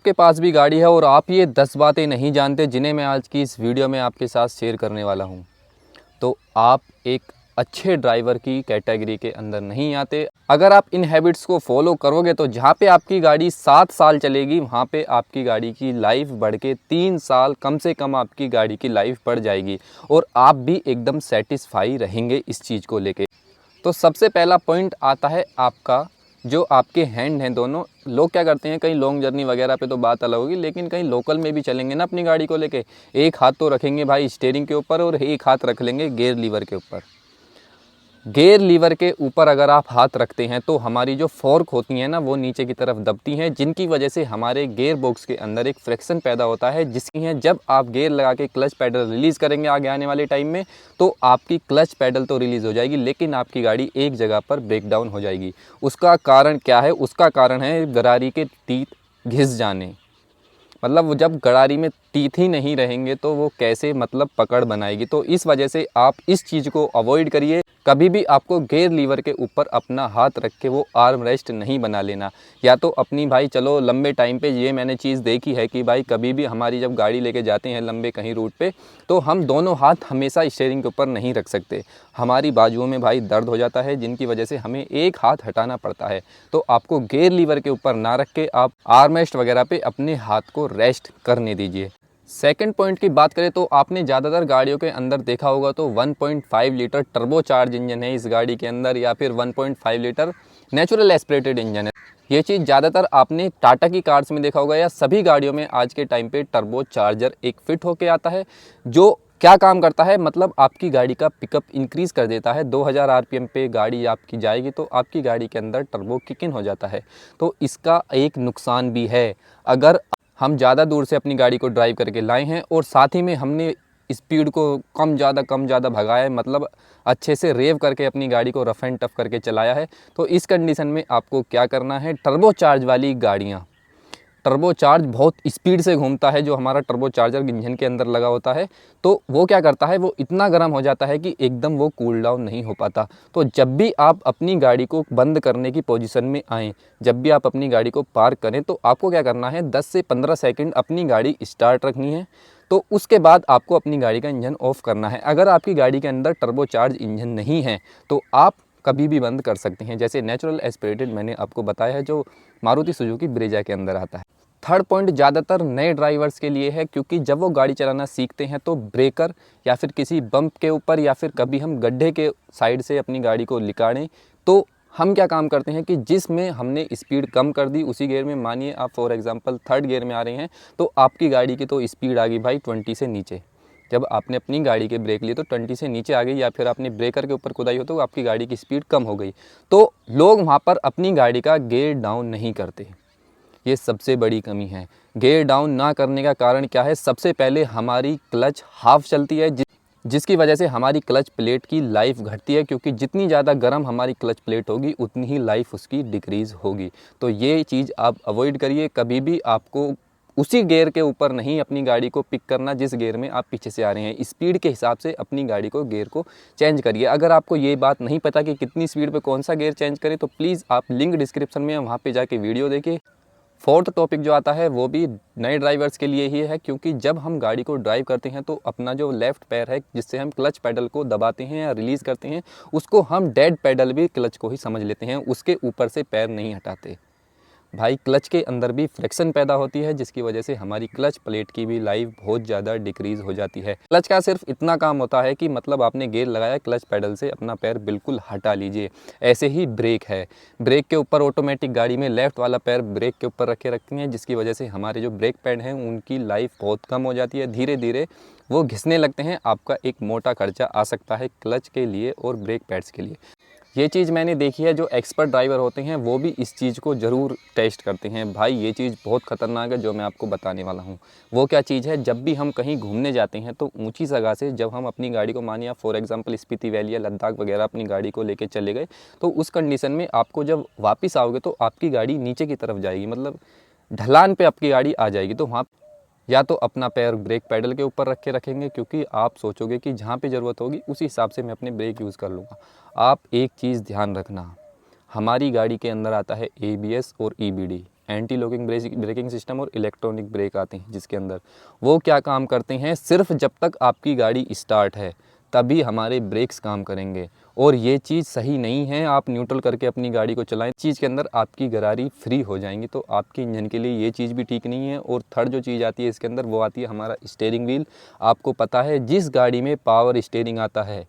आपके पास भी गाड़ी है और आप ये 10 बातें नहीं जानते जिन्हें मैं आज की इस वीडियो में आपके साथ शेयर करने वाला हूँ, तो आप एक अच्छे ड्राइवर की कैटेगरी के अंदर नहीं आते। अगर आप इन हैबिट्स को फॉलो करोगे तो जहाँ पे आपकी गाड़ी 7 साल चलेगी वहाँ पे आपकी गाड़ी की लाइफ बढ़ के 3 साल कम से कम आपकी गाड़ी की लाइफ बढ़ जाएगी और आप भी एकदम सेटिस्फाई रहेंगे इस चीज़ को लेके। तो सबसे पहला पॉइंट आता है आपका जो आपके हैंड हैं दोनों। लोग क्या करते हैं, कहीं लॉन्ग जर्नी वगैरह पे तो बात अलग होगी, लेकिन कहीं लोकल में भी चलेंगे ना अपनी गाड़ी को लेके, एक हाथ तो रखेंगे भाई स्टीयरिंग के ऊपर और एक हाथ रख लेंगे गियर लीवर के ऊपर। गियर लीवर के ऊपर अगर आप हाथ रखते हैं तो हमारी जो फोर्क होती हैं ना वो नीचे की तरफ दबती हैं, जिनकी वजह से हमारे गियर बॉक्स के अंदर एक फ्रिक्शन पैदा होता है, जिसकी है जब आप गियर लगा के क्लच पैडल रिलीज़ करेंगे आगे आने वाले टाइम में तो आपकी क्लच पैडल तो रिलीज़ हो जाएगी लेकिन आपकी गाड़ी एक जगह पर ब्रेक डाउन हो जाएगी। उसका कारण क्या है? उसका कारण है गरारी के टीथ घिस जाने। मतलब वो जब गरारी में टीथ ही नहीं रहेंगे तो वो कैसे मतलब पकड़ बनाएगी। तो इस वजह से आप इस चीज़ को अवॉइड करिए। कभी भी आपको गियर लीवर के ऊपर अपना हाथ रख के वो आर्म रेस्ट नहीं बना लेना। या तो अपनी भाई चलो लंबे टाइम पे ये मैंने चीज़ देखी है कि भाई कभी भी हमारी जब गाड़ी लेके जाते हैं लंबे कहीं रूट पे तो हम दोनों हाथ हमेशा स्टीयरिंग के ऊपर नहीं रख सकते। हमारी बाजुओं में भाई दर्द हो जाता है जिनकी वजह से हमें एक हाथ हटाना पड़ता है। तो आपको गियर लीवर के ऊपर ना रख के आप आर्म रेस्ट वगैरह पे अपने हाथ को रेस्ट करने दीजिए। सेकंड पॉइंट की बात करें तो आपने ज़्यादातर गाड़ियों के अंदर देखा होगा तो 1.5 लीटर टर्बो चार्ज इंजन है इस गाड़ी के अंदर, या फिर 1.5 लीटर नेचुरल एस्पिरेटेड इंजन है। ये चीज़ ज़्यादातर आपने टाटा की कार्स में देखा होगा या सभी गाड़ियों में आज के टाइम पे टर्बो चार्जर एक फिट होके आता है, जो क्या काम करता है मतलब आपकी गाड़ी का पिकअप इंक्रीज़ कर देता है। 2000 आरपीएम पे गाड़ी आपकी जाएगी तो आपकी गाड़ी के अंदर टर्बो किक इन हो जाता है। तो इसका एक नुकसान भी है। अगर हम ज़्यादा दूर से अपनी गाड़ी को ड्राइव करके लाए हैं और साथ ही में हमने स्पीड को कम ज़्यादा भगाया है, मतलब अच्छे से रेव करके अपनी गाड़ी को रफ़ एंड टफ करके चलाया है, तो इस कंडीशन में आपको क्या करना है, टर्बो चार्ज वाली गाड़ियाँ, टर्बो चार्ज बहुत स्पीड से घूमता है जो हमारा टर्बो चार्जर इंजन के अंदर लगा होता है, तो वो क्या करता है, वो इतना गर्म हो जाता है कि एकदम वो कूल डाउन नहीं हो पाता। तो जब भी आप अपनी गाड़ी को बंद करने की पोजीशन में आएँ, जब भी आप अपनी गाड़ी को पार्क करें तो आपको क्या करना है, 10 से 15 सेकंड अपनी गाड़ी स्टार्ट रखनी है। तो उसके बाद आपको अपनी गाड़ी का इंजन ऑफ़ करना है। अगर आपकी गाड़ी के अंदर टर्बो चार्ज इंजन नहीं है तो आप कभी भी बंद कर सकते हैं, जैसे नेचुरल एस्पिरेटेड मैंने आपको बताया है जो मारुति सुजुकी ब्रेजा के अंदर आता है। थर्ड पॉइंट ज़्यादातर नए ड्राइवर्स के लिए है, क्योंकि जब वो गाड़ी चलाना सीखते हैं तो ब्रेकर या फिर किसी बम्प के ऊपर या फिर कभी हम गड्ढे के साइड से अपनी गाड़ी को लिकाड़ें तो हम क्या काम करते हैं कि जिसमें हमने स्पीड कम कर दी उसी गियर में, मानिए आप फॉर एग्जांपल थर्ड गियर में आ रहे हैं तो आपकी गाड़ी की तो स्पीड आ गई भाई 20 से नीचे। जब आपने अपनी गाड़ी के ब्रेक लिए तो 20 से नीचे आ गई, या फिर आपने ब्रेकर के ऊपर कुदाई हो तो आपकी गाड़ी की स्पीड कम हो गई। तो लोग वहाँ पर अपनी गाड़ी का गियर डाउन नहीं करते। ये सबसे बड़ी कमी है। गियर डाउन ना करने का कारण क्या है? सबसे पहले हमारी क्लच हाफ चलती है जिसकी वजह से हमारी क्लच प्लेट की लाइफ घटती है, क्योंकि जितनी ज़्यादा गर्म हमारी क्लच प्लेट होगी उतनी ही लाइफ उसकी डिक्रीज़ होगी। तो ये चीज़ आप अवॉइड करिए। कभी भी आपको उसी गियर के ऊपर नहीं अपनी गाड़ी को पिक करना जिस गियर में आप पीछे से आ रहे हैं। स्पीड के हिसाब से अपनी गाड़ी को गियर को चेंज करिए। अगर आपको ये बात नहीं पता कि कितनी स्पीड पे कौन सा गियर चेंज करें तो प्लीज़ आप लिंक डिस्क्रिप्शन में वहाँ पे जाके वीडियो देखिए। फोर्थ टॉपिक जो आता है वो भी नए ड्राइवर्स के लिए ही है, क्योंकि जब हम गाड़ी को ड्राइव करते हैं तो अपना जो लेफ़्ट पैर है जिससे हम क्लच पैडल को दबाते हैं या रिलीज़ करते हैं उसको हम डेड पैडल भी क्लच को ही समझ लेते हैं, उसके ऊपर से पैर नहीं हटाते। भाई क्लच के अंदर भी फ्रिक्शन पैदा होती है जिसकी वजह से हमारी क्लच प्लेट की भी लाइफ बहुत ज़्यादा डिक्रीज़ हो जाती है। क्लच का सिर्फ इतना काम होता है कि मतलब आपने गियर लगाया, क्लच पैडल से अपना पैर बिल्कुल हटा लीजिए। ऐसे ही ब्रेक है, ब्रेक के ऊपर ऑटोमेटिक गाड़ी में लेफ़्ट वाला पैर ब्रेक के ऊपर रखे रखते हैं, जिसकी वजह से हमारे जो ब्रेक पैड हैं उनकी लाइफ बहुत कम हो जाती है। धीरे धीरे वो घिसने लगते हैं। आपका एक मोटा खर्चा आ सकता है क्लच के लिए और ब्रेक पैड्स के लिए। ये चीज़ मैंने देखी है, जो एक्सपर्ट ड्राइवर होते हैं वो भी इस चीज़ को ज़रूर टेस्ट करते हैं। भाई ये चीज़ बहुत ख़तरनाक है जो मैं आपको बताने वाला हूँ। वो क्या चीज़ है, जब भी हम कहीं घूमने जाते हैं तो ऊंची जगह से जब हम अपनी गाड़ी को, मानिए फॉर एग्जांपल स्पीति वैली या लद्दाख वगैरह अपनी गाड़ी को लेके चले गए, तो उस कंडीशन में आपको जब वापस आओगे तो आपकी गाड़ी नीचे की तरफ जाएगी, मतलब ढलान पर आपकी गाड़ी आ जाएगी। तो वहाँ या तो अपना पैर ब्रेक पैडल के ऊपर रख के रखेंगे, क्योंकि आप सोचोगे कि जहाँ पे ज़रूरत होगी उसी हिसाब से मैं अपने ब्रेक यूज़ कर लूँगा। आप एक चीज़ ध्यान रखना, हमारी गाड़ी के अंदर आता है ABS और EBD, anti locking braking system और इलेक्ट्रॉनिक ब्रेक आते हैं जिसके अंदर। वो क्या काम करते हैं, सिर्फ जब तक आपकी गाड़ी स्टार्ट है तभी हमारे ब्रेक्स काम करेंगे। और ये चीज़ सही नहीं है, आप न्यूट्रल करके अपनी गाड़ी को चलाएं, चीज़ के अंदर आपकी गरारी फ्री हो जाएंगी, तो आपके इंजन के लिए ये चीज़ भी ठीक नहीं है। और थर्ड जो चीज़ आती है इसके अंदर वो आती है हमारा स्टीयरिंग व्हील। आपको पता है जिस गाड़ी में पावर स्टीयरिंग आता है,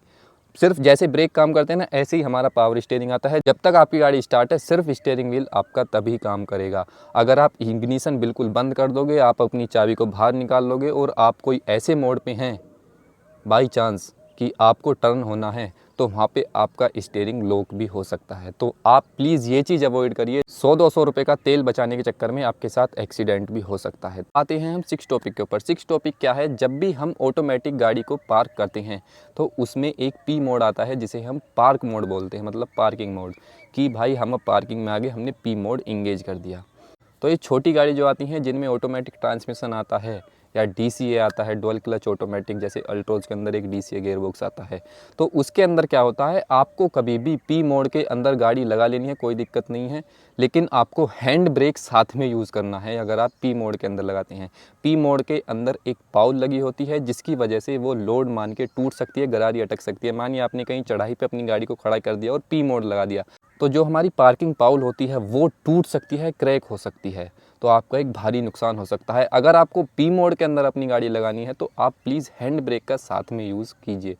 सिर्फ जैसे ब्रेक काम करते हैं ना, ऐसे ही हमारा पावर स्टीयरिंग आता है। जब तक आपकी गाड़ी स्टार्ट है सिर्फ स्टीयरिंग व्हील आपका तभी काम करेगा। अगर आप इग्निशन बिल्कुल बंद कर दोगे, आप अपनी चाबी को बाहर निकाल लोगे और आप कोई ऐसे मोड पे हैं बाई चांस कि आपको टर्न होना है, तो वहाँ पे आपका स्टीयरिंग लॉक भी हो सकता है। तो आप प्लीज़ ये चीज़ अवॉइड करिए। 100-200 रुपये का तेल बचाने के चक्कर में आपके साथ एक्सीडेंट भी हो सकता है। आते हैं हम 6 टॉपिक के ऊपर। 6 टॉपिक क्या है, जब भी हम ऑटोमेटिक गाड़ी को पार्क करते हैं तो उसमें एक पी मोड आता है जिसे हम पार्क मोड बोलते हैं, मतलब पार्किंग मोड, कि भाई हम अब पार्किंग में आ गए, हमने पी मोड इंगेज कर दिया। तो ये छोटी गाड़ी जो आती हैं जिनमें ऑटोमेटिक ट्रांसमिशन आता है या डीसीए आता है, डुअल क्लच ऑटोमेटिक, जैसे अल्ट्रोज के अंदर एक डीसीए गियरबॉक्स आता है, तो उसके अंदर क्या होता है, आपको कभी भी पी मोड के अंदर गाड़ी लगा लेनी है, कोई दिक्कत नहीं है, लेकिन आपको हैंड ब्रेक साथ में यूज़ करना है। अगर आप पी मोड के अंदर लगाते हैं, पी मोड के अंदर एक पाउल लगी होती है जिसकी वजह से वो लोड मान के टूट सकती है, गरारी अटक सकती है। मानिए आपने कहीं चढ़ाई पे अपनी गाड़ी को खड़ा कर दिया और पी मोड लगा दिया, तो जो हमारी पार्किंग पाउल होती है वो टूट सकती है, क्रैक हो सकती है, तो आपका एक भारी नुकसान हो सकता है। अगर आपको पी मोड के अंदर अपनी गाड़ी लगानी है तो आप प्लीज़ हैंड ब्रेक का साथ में यूज़ कीजिए।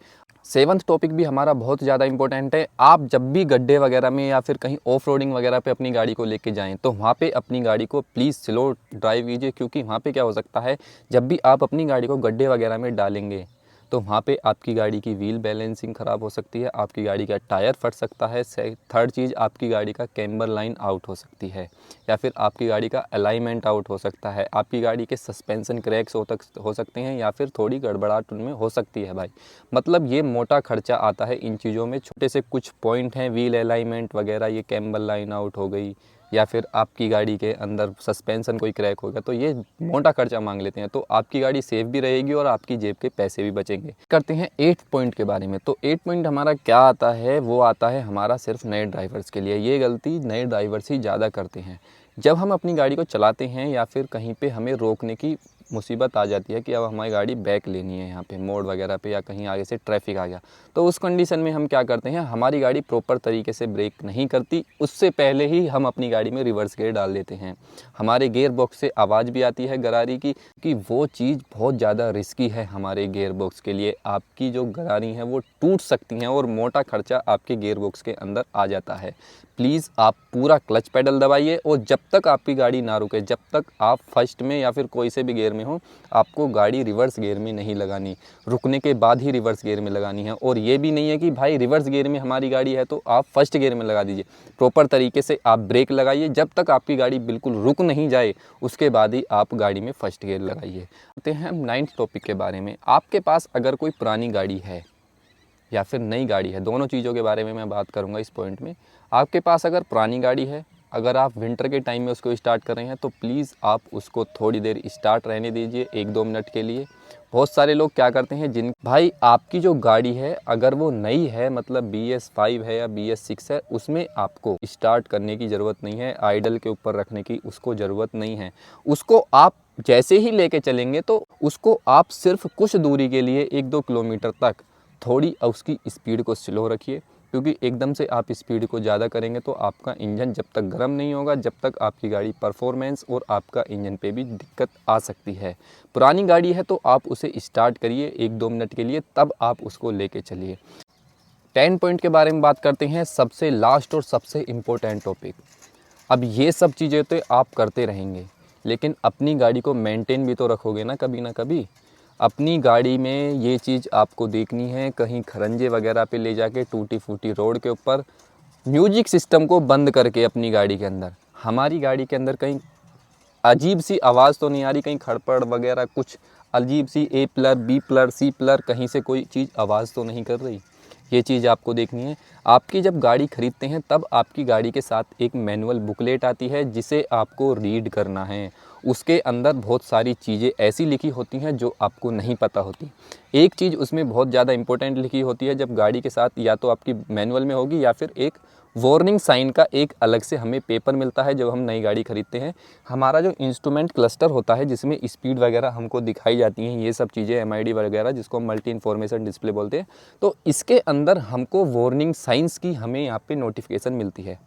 7th टॉपिक भी हमारा बहुत ज़्यादा इंपॉर्टेंट है। आप जब भी गड्ढे वगैरह में या फिर कहीं ऑफ रोडिंग वगैरह पे अपनी गाड़ी को लेके जाएं तो वहाँ पे अपनी गाड़ी को प्लीज़ स्लो ड्राइव कीजिए, क्योंकि वहाँ पे क्या हो सकता है, जब भी आप अपनी गाड़ी को गड्ढे वगैरह में डालेंगे तो वहाँ पे आपकी गाड़ी की व्हील बैलेंसिंग ख़राब हो सकती है, आपकी गाड़ी का टायर फट सकता है। थर्ड चीज़, आपकी गाड़ी का कैम्बर लाइन आउट हो सकती है, या फिर आपकी गाड़ी का अलाइनमेंट आउट हो सकता है, आपकी गाड़ी के सस्पेंशन क्रैक्स हो सकते हैं, या फिर थोड़ी गड़बड़ाहट उनमें हो सकती है भाई। मतलब ये मोटा खर्चा आता है इन चीज़ों में। छोटे से कुछ पॉइंट हैं, व्हील अलाइनमेंट वगैरह, ये कैम्बर लाइन आउट हो गई, या फिर आपकी गाड़ी के अंदर सस्पेंशन कोई क्रैक हो गया, तो ये मोटा खर्चा मांग लेते हैं। तो आपकी गाड़ी सेफ भी रहेगी और आपकी जेब के पैसे भी बचेंगे। करते हैं 8 पॉइंट के बारे में। तो 8 पॉइंट हमारा क्या आता है, वो आता है हमारा सिर्फ नए ड्राइवर्स के लिए। ये गलती नए ड्राइवर्स ही ज़्यादा करते हैं। जब हम अपनी गाड़ी को चलाते हैं या फिर कहीं पे हमें रोकने की मुसीबत आ जाती है कि अब हमारी गाड़ी बैक लेनी है यहाँ पे मोड़ वगैरह पे, या कहीं आगे से ट्रैफिक आ गया, तो उस कंडीशन में हम क्या करते हैं, हमारी गाड़ी प्रॉपर तरीके से ब्रेक नहीं करती, उससे पहले ही हम अपनी गाड़ी में रिवर्स गियर डाल देते हैं। हमारे गियर बॉक्स से आवाज़ भी आती है गरारी की, कि वो चीज़ बहुत ज़्यादा रिस्की है हमारे गियर बॉक्स के लिए। आपकी जो गरारी हैं वो टूट सकती हैं और मोटा खर्चा आपके गियर बॉक्स के अंदर आ जाता है। प्लीज़ आप पूरा क्लच पेडल दबाइए, और जब तक आपकी गाड़ी ना रुके, जब तक आप फर्स्ट में या फिर कोई से भी गियर में हो, आपको गाड़ी रिवर्स गियर में नहीं लगानी, रुकने के बाद ही रिवर्स गियर में लगानी है। और ये भी नहीं है कि भाई रिवर्स गियर में हमारी गाड़ी है तो आप फर्स्ट गियर में लगा दीजिए। प्रॉपर तरीके से आप ब्रेक लगाइए, जब तक आपकी गाड़ी बिल्कुल रुक नहीं जाए उसके बाद ही आप गाड़ी में फर्स्ट गियर लगाइए। आते हैं हम 9th टॉपिक के बारे में। आपके पास अगर कोई पुरानी गाड़ी है या फिर नई गाड़ी है, दोनों चीज़ों के बारे में मैं बात करूंगा इस पॉइंट में। आपके पास अगर पुरानी गाड़ी है, अगर आप विंटर के टाइम में उसको स्टार्ट कर रहे हैं, तो प्लीज़ आप उसको थोड़ी देर स्टार्ट रहने दीजिए, 1-2 मिनट के लिए। बहुत सारे लोग क्या करते हैं, जिन भाई आपकी जो गाड़ी है अगर वो नई है, मतलब BS5 है या BS6 है, उसमें आपको स्टार्ट करने की ज़रूरत नहीं है, आइडल के ऊपर रखने की उसको ज़रूरत नहीं है। उसको आप जैसे ही लेके चलेंगे तो उसको आप सिर्फ कुछ दूरी के लिए 1-2 किलोमीटर तक थोड़ी उसकी स्पीड को स्लो रखिए, क्योंकि एकदम से आप स्पीड को ज़्यादा करेंगे तो आपका इंजन जब तक गर्म नहीं होगा, जब तक आपकी गाड़ी परफॉर्मेंस और आपका इंजन पे भी दिक्कत आ सकती है। पुरानी गाड़ी है तो आप उसे स्टार्ट करिए 1-2 मिनट के लिए, तब आप उसको लेके चलिए। 10 पॉइंट के बारे में बात करते हैं, सबसे लास्ट और सबसे इम्पोर्टेंट टॉपिक। अब ये सब चीज़ें तो आप करते रहेंगे, लेकिन अपनी गाड़ी को मेंटेन भी तो रखोगे ना कभी। अपनी गाड़ी में ये चीज़ आपको देखनी है, कहीं खरंजे वगैरह पे ले जाके टूटी फूटी रोड के ऊपर म्यूजिक सिस्टम को बंद करके अपनी गाड़ी के अंदर, हमारी गाड़ी के अंदर कहीं अजीब सी आवाज़ तो नहीं आ रही, कहीं खड़पड़ वगैरह कुछ अजीब सी A pillar B pillar C pillar कहीं से कोई चीज़ आवाज़ तो नहीं कर रही, ये चीज़ आपको देखनी है। आपकी जब गाड़ी ख़रीदते हैं तब आपकी गाड़ी के साथ एक मैनुअल बुकलेट आती है जिसे आपको रीड करना है, उसके अंदर बहुत सारी चीज़ें ऐसी लिखी होती हैं जो आपको नहीं पता होती। एक चीज़ उसमें बहुत ज़्यादा इंपॉर्टेंट लिखी होती है, जब गाड़ी के साथ या तो आपकी मैनुअल में होगी या फिर एक वार्निंग साइन का एक अलग से हमें पेपर मिलता है जब हम नई गाड़ी खरीदते हैं। हमारा जो इंस्ट्रूमेंट क्लस्टर होता है जिसमें स्पीड वगैरह हमको दिखाई जाती हैं, ये सब चीज़ें MID वगैरह जिसको हम मल्टी इन्फॉर्मेशन डिस्प्ले बोलते हैं, तो इसके अंदर हमको वार्निंग साइंस की हमें यहाँ पे नोटिफिकेशन मिलती है।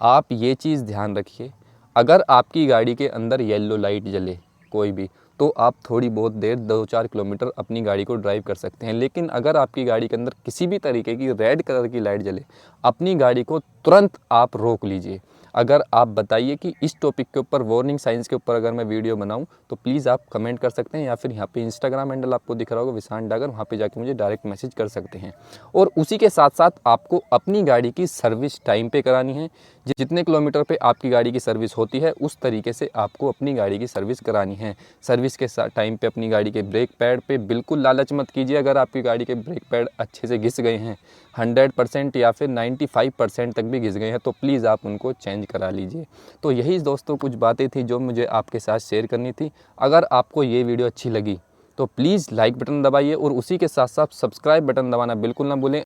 आप ये चीज़ ध्यान रखिए, अगर आपकी गाड़ी के अंदर येलो लाइट जले कोई भी, तो आप थोड़ी बहुत देर 2-4 किलोमीटर अपनी गाड़ी को ड्राइव कर सकते हैं। लेकिन अगर आपकी गाड़ी के अंदर किसी भी तरीके की रेड कलर की लाइट जले, अपनी गाड़ी को तुरंत आप रोक लीजिए। अगर आप बताइए कि इस टॉपिक के ऊपर, वार्निंग साइंस के ऊपर अगर मैं वीडियो बनाऊं, तो प्लीज़ आप कमेंट कर सकते हैं, या फिर यहाँ पे इंस्टाग्राम हैंडल आपको दिख रहा होगा विशान डागर, वहाँ पे जाके मुझे डायरेक्ट मैसेज कर सकते हैं। और उसी के साथ साथ आपको अपनी गाड़ी की सर्विस टाइम पे करानी है। जितने किलोमीटर पे आपकी गाड़ी की सर्विस होती है उस तरीके से आपको अपनी गाड़ी की सर्विस करानी है। सर्विस के टाइम पे अपनी गाड़ी के ब्रेक पैड पे बिल्कुल लालच मत कीजिए। अगर आपकी गाड़ी के ब्रेक पैड अच्छे से घिस गए हैं, 100% या फिर 95% तक भी घिस गए हैं, तो प्लीज़ आप उनको चेंज करा लीजिए। तो यही दोस्तों कुछ बातें थी जो मुझे आपके साथ शेयर करनी थी। अगर आपको ये वीडियो अच्छी लगी तो प्लीज़ लाइक बटन दबाइए और उसी के साथ साथ सब्सक्राइब बटन दबाना बिल्कुल ना भूलें।